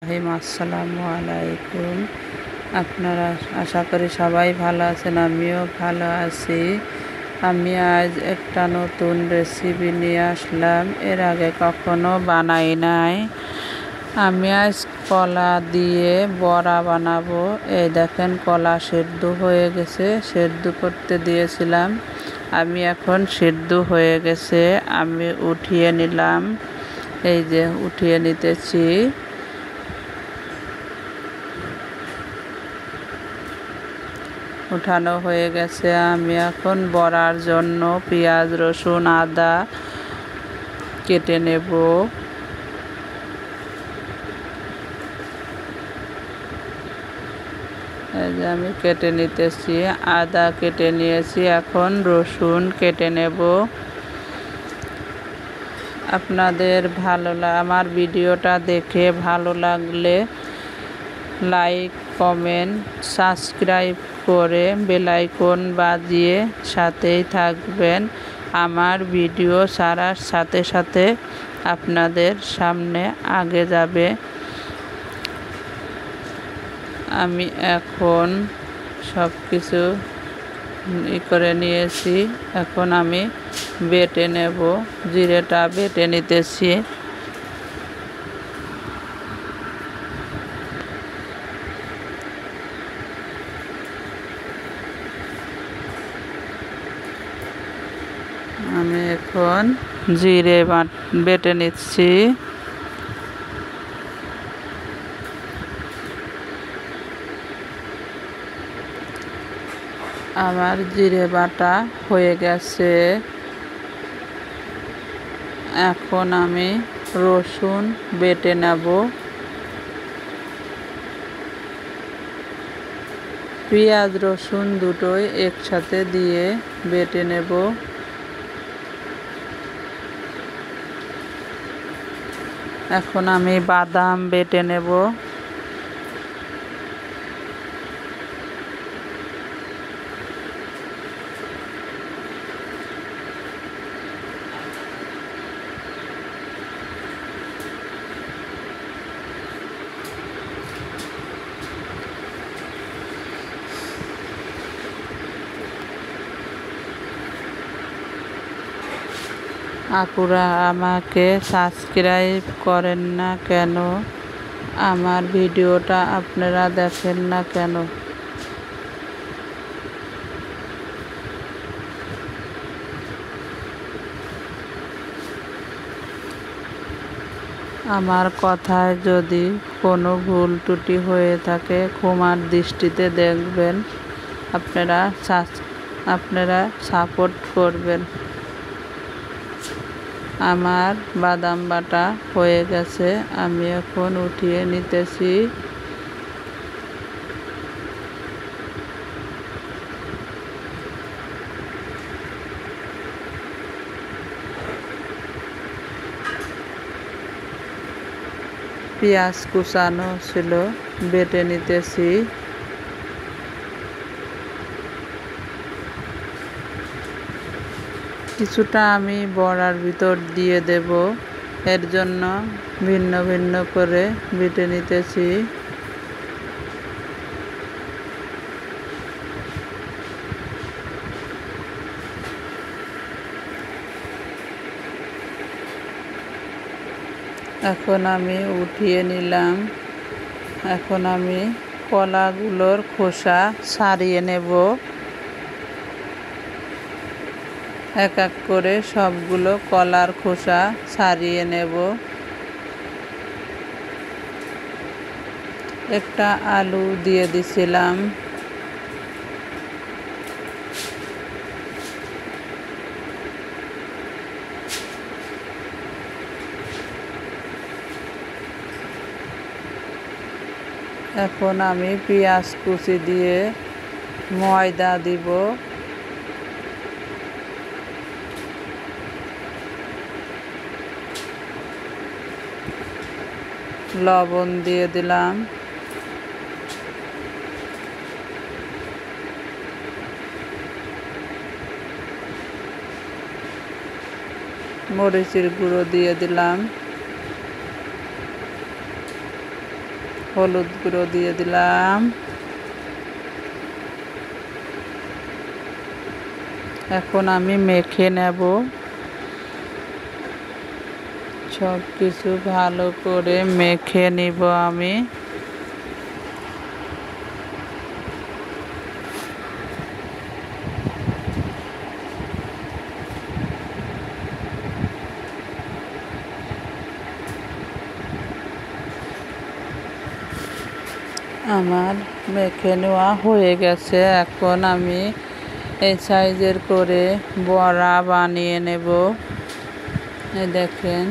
আসসালামু আলাইকুম। আপনারা আশা করি সবাই ভালো আছেন, আমিও ভালো আছি। আমি আজ একটা নতুন রেসিপি নিয়ে আসলাম, এর আগে কখনো বানাই নাই। আমি আজ কলা দিয়ে বড়া বানাবো। এই দেখেন কলা সেদ্ধ হয়ে গেছে, সেদ্ধ করতে দিয়েছিলাম। আমি এখন সেদ্ধ হয়ে গেছে, আমি উঠিয়ে নিলাম। এই যে উঠিয়ে নিতেছি। উঠানো হয়ে গেছে। আমি এখন বড়ার জন্য পেঁয়াজ, রসুন, আদা কেটে নেব। এই যে আমি কেটে নিতেছি, আদা কেটে নিয়েছি, এখন রসুন কেটে নেব। আপনাদের আমার ভিডিওটা দেখে ভালো লাগলে লাইক, কমেন্ট, সাবস্ক্রাইব করে বেল আইকন বাজিয়ে সাথেই থাকবেন। আমার ভিডিও ছাড়ার সাথে সাথে আপনাদের সামনে আগে যাবে। আমি এখন সব কিছু করে নিয়েছি, এখন আমি বেটে নেব। জিরেটা বেটে নিতেছি। আমি এখন জিরে বেটে নিচ্ছি। আমার জিরে বাটা হয়ে গেছে। এখন আমি রসুন বেটে নেব। পেঁয়াজ, রসুন দুটোই একসাথে দিয়ে বেটে নেব। এখন আমি বাদাম বেটে নেব। আপুরা আমাকে সাবস্ক্রাইব করেন না কেন? আমার ভিডিওটা আপনারা দেখেন না কেন? আমার কথায় যদি কোনো ভুল ত্রুটি হয়ে থাকে ক্ষমার দৃষ্টিতে দেখবেন। আপনারা সাপোর্ট করবেন। আমার বাদাম বাটা হয়ে গেছে, আমি এখন উঠিয়ে নিতেছি। পেঁয়াজ কুচানো ছিল, বেটে নিতেছি। কিছুটা আমি বড়ার ভিতর দিয়ে দেব, এর জন্য ভিন্ন ভিন্ন করে বেটে নিতেছি। এখন আমি উঠিয়ে নিলাম। এখন আমি কলাগুলোর খোসা ছাড়িয়ে নেব। এক এক করে সবগুলো কলার খোসা ছাড়িয়ে নেব। একটা আলু দিয়ে দিছিলাম। এখন আমি পেঁয়াজ কুচি দিয়ে ময়দা দিব। লবণ দিয়ে দিলাম। মরিচের গুঁড়ো দিয়ে দিলাম। হলুদ গুঁড়ো দিয়ে দিলাম। এখন আমি মেখে নেব। সব কিছু ভালো করে মেখে নিব আমি। আমার মেখে নেওয়া হয়ে গেছে। এখন আমি এই সাইজের করে বড়া বানিয়ে নেব। এই দেখেন,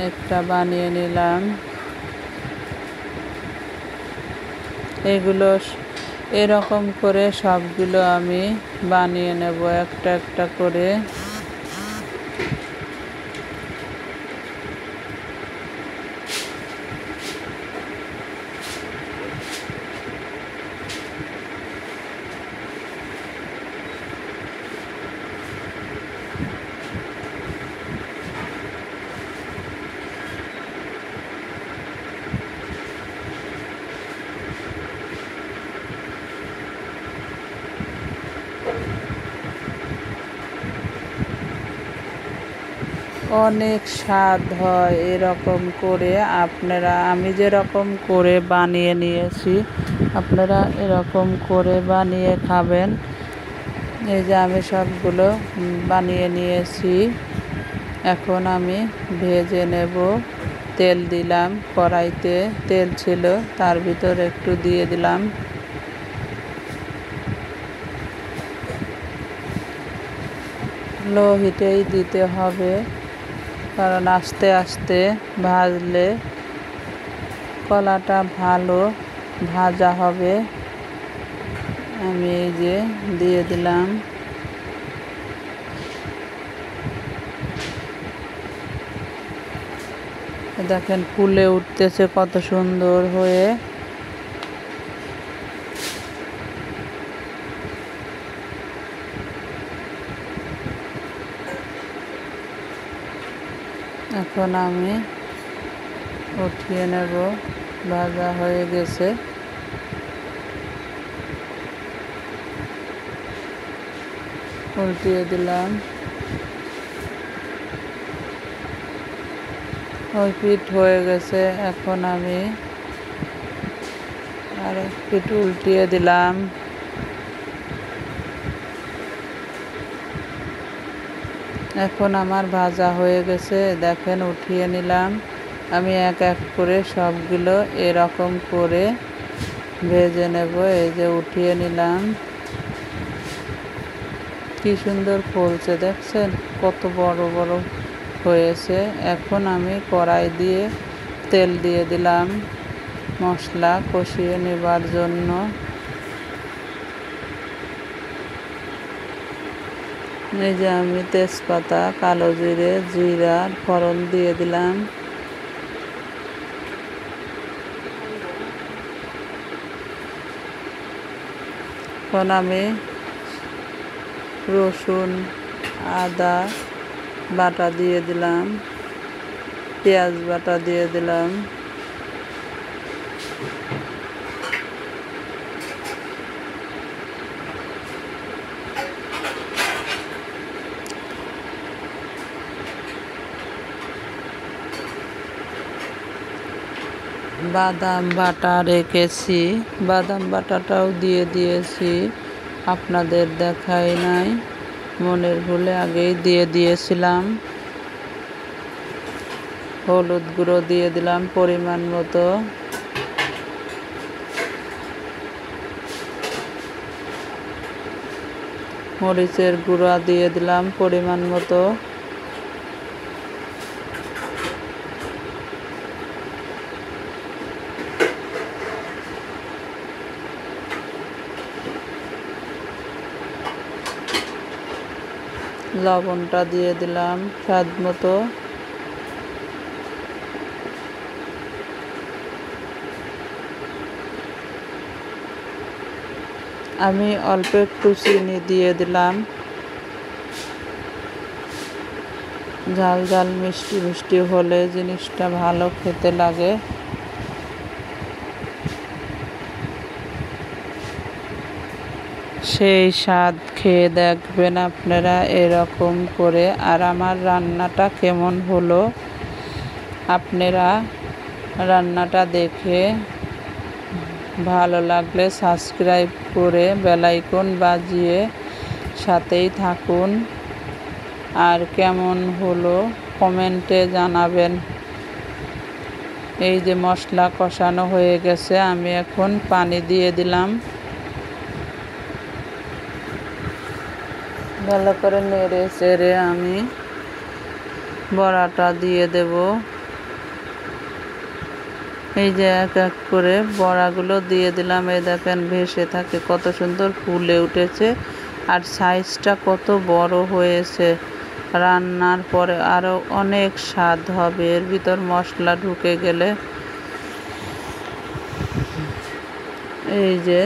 একটা বানিয়ে নিলাম। এগুলো এরকম করে সবগুলো আমি বানিয়ে নেব একটা একটা করে। অনেক স্বাদ হয় এরকম করে। আমি যেরকম করে বানিয়ে নিয়েছি, আপনারা এরকম করে বানিয়ে খাবেন। এই যে আমি সবগুলো বানিয়ে নিয়েছি। এখন আমি ভেজে নেব। তেল দিলাম, কড়াইতে তেল ছিল, তার ভিতর একটু দিয়ে দিলাম। লো হিটেই দিতে হবে, কারণ আস্তে আস্তে ভাজলে কলাটা ভালো ভাজা হবে। আমি এই যে দিয়ে দিলাম। দেখেন ফুলে উঠতেছে কত সুন্দর হয়ে। এখন আমি উঠিয়ে নেব। ভাজা হয়ে গেছে। উল্টিয়ে দিলাম। ওই পিঠ হয়ে গেছে। এখন আমি আরেক পিঠ উল্টিয়ে দিলাম। এখন আমার ভাজা হয়ে গেছে। দেখেন, উঠিয়ে নিলাম। আমি এক এক করে সবগুলো এরকম করে ভেজে নেব। এই যে উঠিয়ে নিলাম। কি সুন্দর ফুলছে, দেখছেন কত বড় বড় হয়েছে। এখন আমি কড়াই দিয়ে তেল দিয়ে দিলাম মশলা কষিয়ে নেবার জন্য। এই যে আমি তেজপাতা, কালো জিরে, জিরা ফোড়ন দিয়ে দিলাম। এখন আমি রসুন, আদা বাটা দিয়ে দিলাম, পেঁয়াজ বাটা দিয়ে দিলাম। বাদাম বাটা রেখেছি, বাদাম বাটাটাও দিয়ে দিয়েছি। আপনাদের দেখাই নাই, মনের ভুলে আগেই দিয়ে দিয়েছিলাম। হলুদ গুঁড়ো দিয়ে দিলাম পরিমাণ মতো। মরিচের গুঁড়া দিয়ে দিলাম পরিমাণ মতো। লবণটা দিয়ে দিলাম স্বাদ মতো। আমি অল্প একটু চিনি দিয়ে দিলাম। ঝাল ঝাল মিষ্টি মিষ্টি হলে জিনিসটা ভালো খেতে লাগে। সেই স্বাদ খেয়ে দেখবেন আপনারা এরকম করে। আর আমার রান্নাটা কেমন হলো আপনারা রান্নাটা দেখে ভালো লাগলে সাবস্ক্রাইব করে বেল আইকন বাজিয়ে সাথেই থাকুন। আর কেমন হলো কমেন্টে জানাবেন। এই যে মশলা কষানো হয়ে গেছে, আমি এখন পানি দিয়ে দিলাম। ভালো করে নেড়ে চেড়ে আমি বড়াটা দিয়ে দেব। এই যে এক এক করে বড়াগুলো দিয়ে দিলাম। এই দেখেন ভেসে থাকে, কত সুন্দর ফুলে উঠেছে আর সাইজটা কত বড় হয়েছে। রান্নার পরে আরো অনেক স্বাদ হবে এর ভিতর মশলা ঢুকে গেলে। এই যে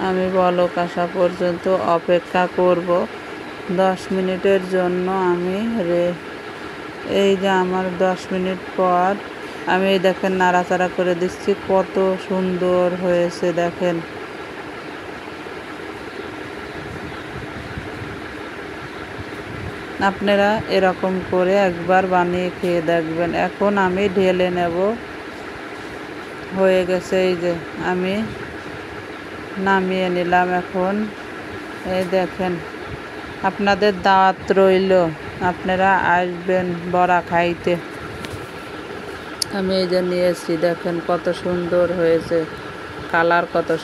আমি বলক আসা পর্যন্ত অপেক্ষা করব 10 মিনিটের জন্য। এই যে আমার 10 মিনিট পর আমি দেখেন নাড়াচাড়া করে দিচ্ছি, কত সুন্দর হয়েছে দেখেন। আপনারা এরকম করে একবার বানিয়ে খেয়ে দেখবেন। এখন আমি ঢেলে নেব। হয়ে গেছে, এই যে আমি নামিয়ে নিলাম এখন। এই দেখেন, আপনাদের দাওয়াত রইল, আপনারা আসবেন বড়া খাইতে। আমি এই যে নিয়েছি, দেখেন কত সুন্দর হয়েছে, কালার কত সুন্দর।